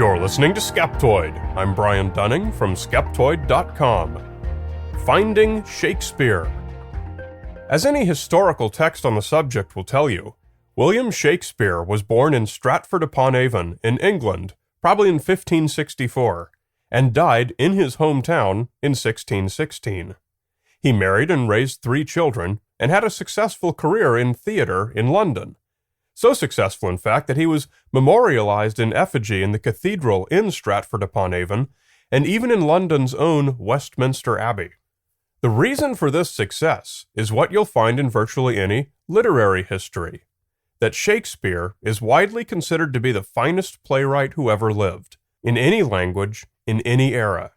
You're listening to Skeptoid. I'm Brian Dunning from Skeptoid.com. Finding Shakespeare. As any historical text on the subject will tell you, William Shakespeare was born in Stratford-upon-Avon in England, probably in 1564, and died in his hometown in 1616. He married and raised 3 children and had a successful career in theater in London. So successful, in fact, that he was memorialized in effigy in the cathedral in Stratford-upon-Avon and even in London's own Westminster Abbey. The reason for this success is what you'll find in virtually any literary history, that Shakespeare is widely considered to be the finest playwright who ever lived, in any language, in any era.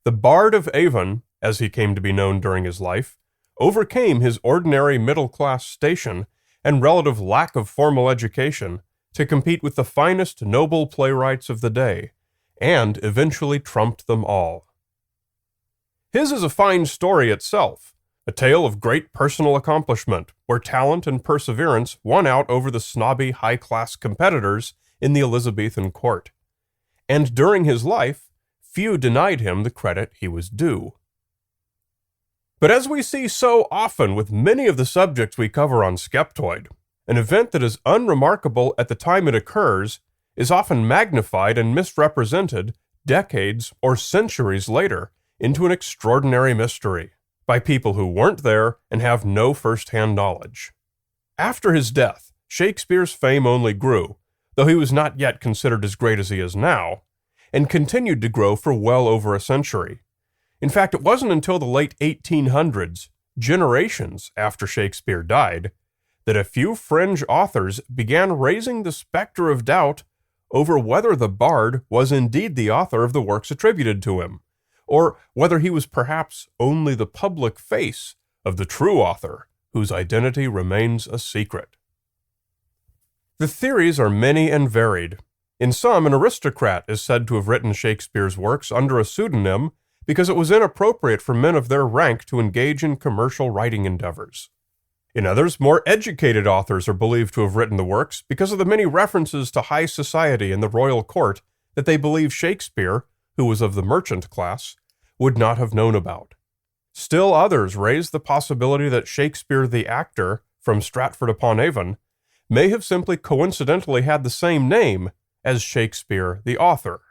The Bard of Avon, as he came to be known during his life, overcame his ordinary middle-class station and relative lack of formal education to compete with the finest noble playwrights of the day, and eventually trumped them all. His is a fine story itself, a tale of great personal accomplishment, where talent and perseverance won out over the snobby high-class competitors in the Elizabethan court. And during his life, few denied him the credit he was due. But as we see so often with many of the subjects we cover on Skeptoid, an event that is unremarkable at the time it occurs is often magnified and misrepresented decades or centuries later into an extraordinary mystery by people who weren't there and have no first-hand knowledge. After his death, Shakespeare's fame only grew, though he was not yet considered as great as he is now, and continued to grow for well over a century. In fact, it wasn't until the late 1800s, generations after Shakespeare died, that a few fringe authors began raising the specter of doubt over whether the bard was indeed the author of the works attributed to him, or whether he was perhaps only the public face of the true author, whose identity remains a secret. The theories are many and varied. In some, an aristocrat is said to have written Shakespeare's works under a pseudonym because it was inappropriate for men of their rank to engage in commercial writing endeavors. In others, more educated authors are believed to have written the works because of the many references to high society and the royal court that they believe Shakespeare, who was of the merchant class, would not have known about. Still others raise the possibility that Shakespeare the actor from Stratford-upon-Avon may have simply coincidentally had the same name as Shakespeare the author.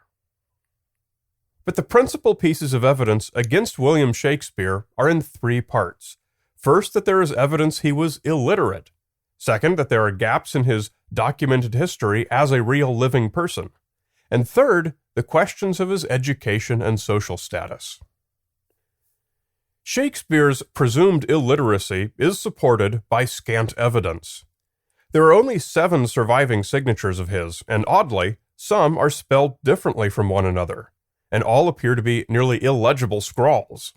But the principal pieces of evidence against William Shakespeare are in 3 parts. First, that there is evidence he was illiterate. Second, that there are gaps in his documented history as a real living person. And third, the questions of his education and social status. Shakespeare's presumed illiteracy is supported by scant evidence. There are only 7 surviving signatures of his, and oddly, some are spelled differently from one another, and all appear to be nearly illegible scrawls.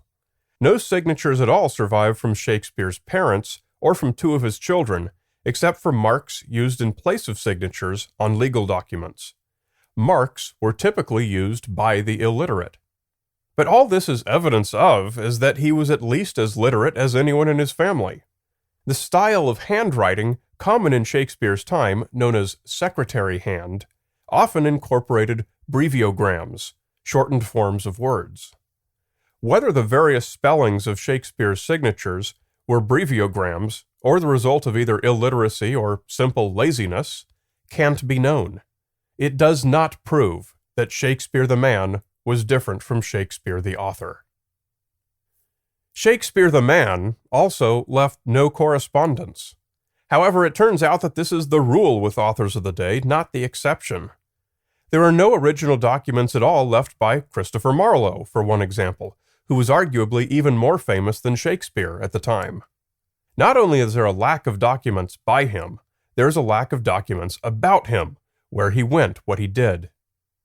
No signatures at all survive from Shakespeare's parents or from 2 of his children, except for marks used in place of signatures on legal documents. Marks were typically used by the illiterate. But all this is evidence of is that he was at least as literate as anyone in his family. The style of handwriting common in Shakespeare's time, known as secretary hand, often incorporated breviograms, shortened forms of words. Whether the various spellings of Shakespeare's signatures were breviograms or the result of either illiteracy or simple laziness can't be known. It does not prove that Shakespeare the man was different from Shakespeare the author. Shakespeare the man also left no correspondence. However, it turns out that this is the rule with authors of the day, not the exception. There are no original documents at all left by Christopher Marlowe, for one example, who was arguably even more famous than Shakespeare at the time. Not only is there a lack of documents by him, there is a lack of documents about him, where he went, what he did.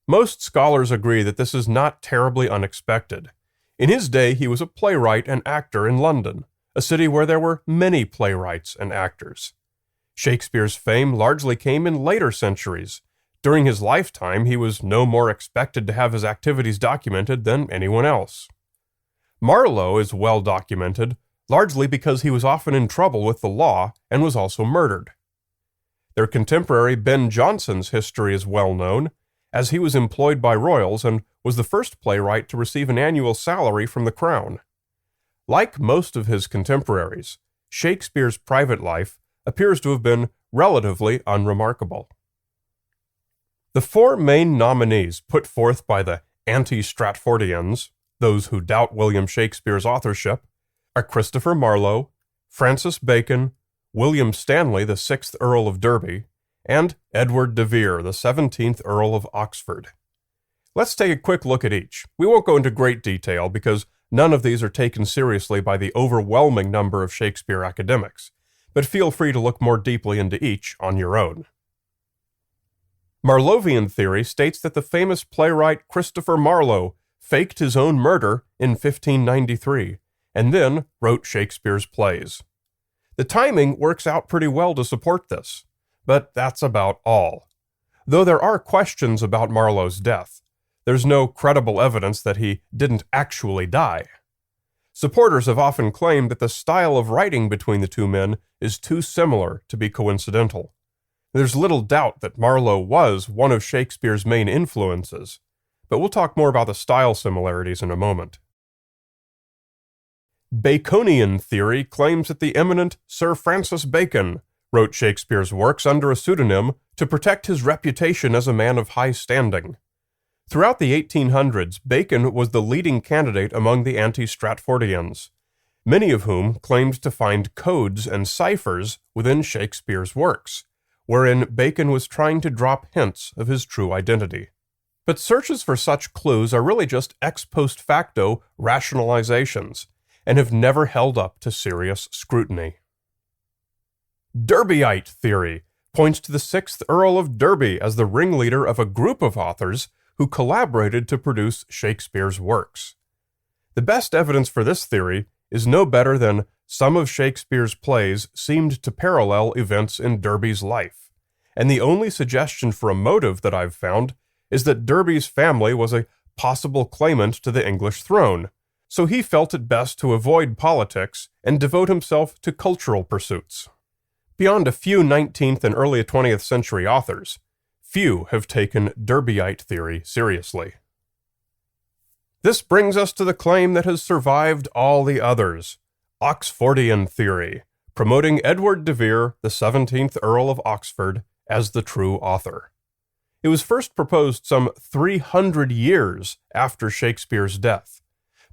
Most scholars agree that this is not terribly unexpected. In his day, he was a playwright and actor in London, a city where there were many playwrights and actors. Shakespeare's fame largely came in later centuries. During his lifetime, he was no more expected to have his activities documented than anyone else. Marlowe is well documented, largely because he was often in trouble with the law and was also murdered. Their contemporary Ben Jonson's history is well known, as he was employed by royals and was the first playwright to receive an annual salary from the crown. Like most of his contemporaries, Shakespeare's private life appears to have been relatively unremarkable. The four main nominees put forth by the anti-Stratfordians, those who doubt William Shakespeare's authorship, are Christopher Marlowe, Francis Bacon, William Stanley, the 6th Earl of Derby, and Edward de Vere, the 17th Earl of Oxford. Let's take a quick look at each. We won't go into great detail because none of these are taken seriously by the overwhelming number of Shakespeare academics, but feel free to look more deeply into each on your own. Marlovian theory states that the famous playwright Christopher Marlowe faked his own murder in 1593, and then wrote Shakespeare's plays. The timing works out pretty well to support this, but that's about all. Though there are questions about Marlowe's death, there's no credible evidence that he didn't actually die. Supporters have often claimed that the style of writing between the two men is too similar to be coincidental. There's little doubt that Marlowe was one of Shakespeare's main influences, but we'll talk more about the style similarities in a moment. Baconian theory claims that the eminent Sir Francis Bacon wrote Shakespeare's works under a pseudonym to protect his reputation as a man of high standing. Throughout the 1800s, Bacon was the leading candidate among the anti-Stratfordians, many of whom claimed to find codes and ciphers within Shakespeare's works, wherein Bacon was trying to drop hints of his true identity. But searches for such clues are really just ex post facto rationalizations, and have never held up to serious scrutiny. Derbyite theory points to the 6th Earl of Derby as the ringleader of a group of authors who collaborated to produce Shakespeare's works. The best evidence for this theory is no better than some of Shakespeare's plays seemed to parallel events in Derby's life, and the only suggestion for a motive that I've found is that Derby's family was a possible claimant to the English throne, so he felt it best to avoid politics and devote himself to cultural pursuits. Beyond a few 19th and early 20th century authors, few have taken Derbyite theory seriously. This brings us to the claim that has survived all the others, Oxfordian theory, promoting Edward de Vere, the 17th Earl of Oxford, as the true author. It was first proposed some 300 years after Shakespeare's death,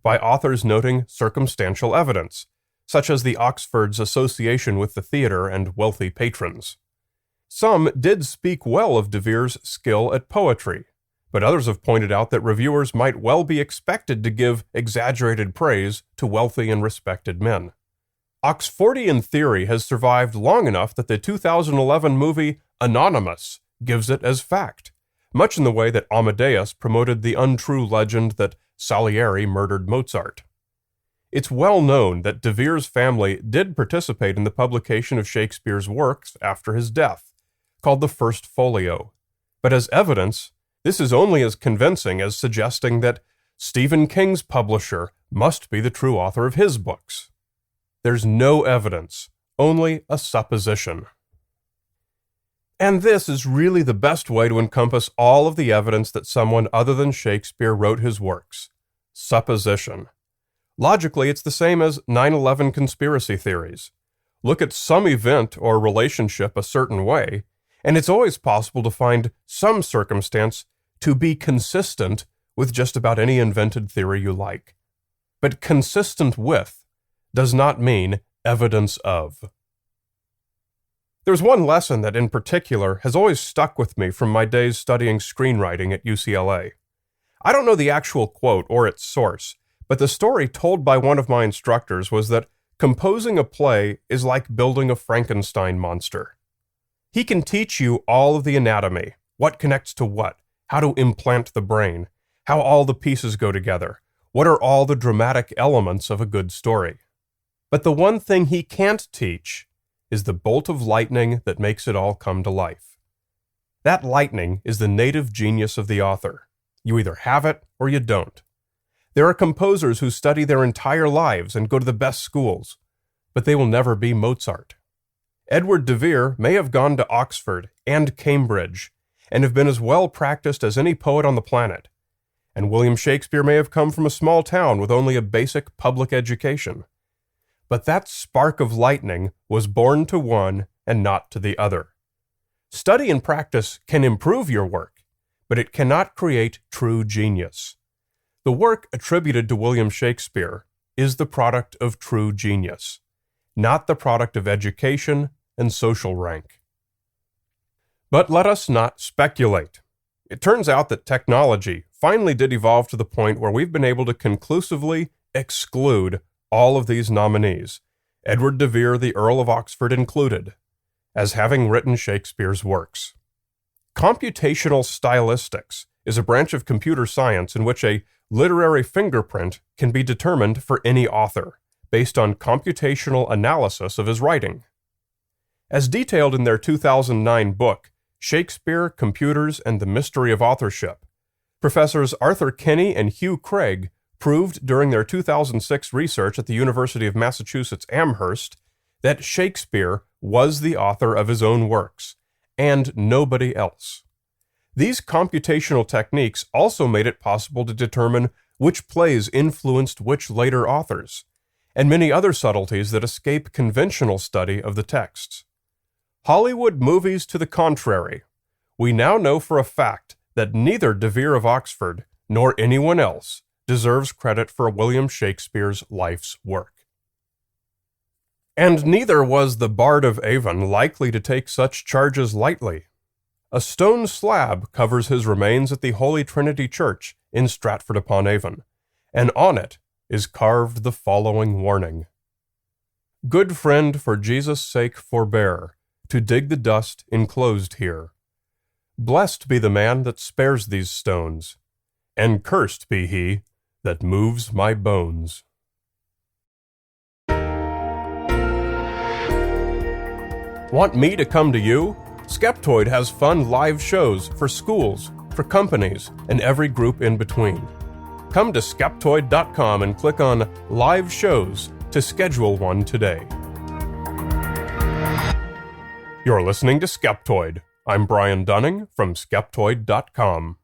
by authors noting circumstantial evidence, such as the Oxford's association with the theater and wealthy patrons. Some did speak well of de Vere's skill at poetry, but others have pointed out that reviewers might well be expected to give exaggerated praise to wealthy and respected men. Oxfordian theory has survived long enough that the 2011 movie Anonymous gives it as fact, much in the way that Amadeus promoted the untrue legend that Salieri murdered Mozart. It's well known that de Vere's family did participate in the publication of Shakespeare's works after his death, called the First Folio. But as evidence, this is only as convincing as suggesting that Stephen King's publisher must be the true author of his books. There's no evidence, only a supposition. And this is really the best way to encompass all of the evidence that someone other than Shakespeare wrote his works. Supposition. Logically, it's the same as 9/11 conspiracy theories. Look at some event or relationship a certain way, and it's always possible to find some circumstance to be consistent with just about any invented theory you like. But consistent with does not mean evidence of. There's one lesson that in particular has always stuck with me from my days studying screenwriting at UCLA. I don't know the actual quote or its source, but the story told by one of my instructors was that composing a play is like building a Frankenstein monster. He can teach you all of the anatomy, what connects to what, how to implant the brain, how all the pieces go together, what are all the dramatic elements of a good story. But the one thing he can't teach is the bolt of lightning that makes it all come to life. That lightning is the native genius of the author. You either have it or you don't. There are composers who study their entire lives and go to the best schools, but they will never be Mozart. Edward de Vere may have gone to Oxford and Cambridge, and have been as well practiced as any poet on the planet. And William Shakespeare may have come from a small town with only a basic public education. But that spark of lightning was born to one and not to the other. Study and practice can improve your work, but it cannot create true genius. The work attributed to William Shakespeare is the product of true genius, not the product of education and social rank. But let us not speculate. It turns out that technology finally did evolve to the point where we've been able to conclusively exclude all of these nominees, Edward de Vere, the Earl of Oxford included, as having written Shakespeare's works. Computational stylistics is a branch of computer science in which a literary fingerprint can be determined for any author, based on computational analysis of his writing. As detailed in their 2009 book, Shakespeare, Computers, and the Mystery of Authorship, Professors Arthur Kinney and Hugh Craig proved during their 2006 research at the University of Massachusetts Amherst that Shakespeare was the author of his own works, and nobody else. These computational techniques also made it possible to determine which plays influenced which later authors, and many other subtleties that escape conventional study of the texts. Hollywood movies to the contrary, we now know for a fact that neither de Vere of Oxford nor anyone else deserves credit for William Shakespeare's life's work. And neither was the Bard of Avon likely to take such charges lightly. A stone slab covers his remains at the Holy Trinity Church in Stratford-upon-Avon, and on it is carved the following warning: "Good friend, for Jesus' sake forbear to dig the dust enclosed here. Blessed be the man that spares these stones, and cursed be he that moves my bones." Want me to come to you? Skeptoid has fun live shows for schools, for companies, and every group in between. Come to Skeptoid.com and click on Live Shows to schedule one today. You're listening to Skeptoid. I'm Brian Dunning from Skeptoid.com.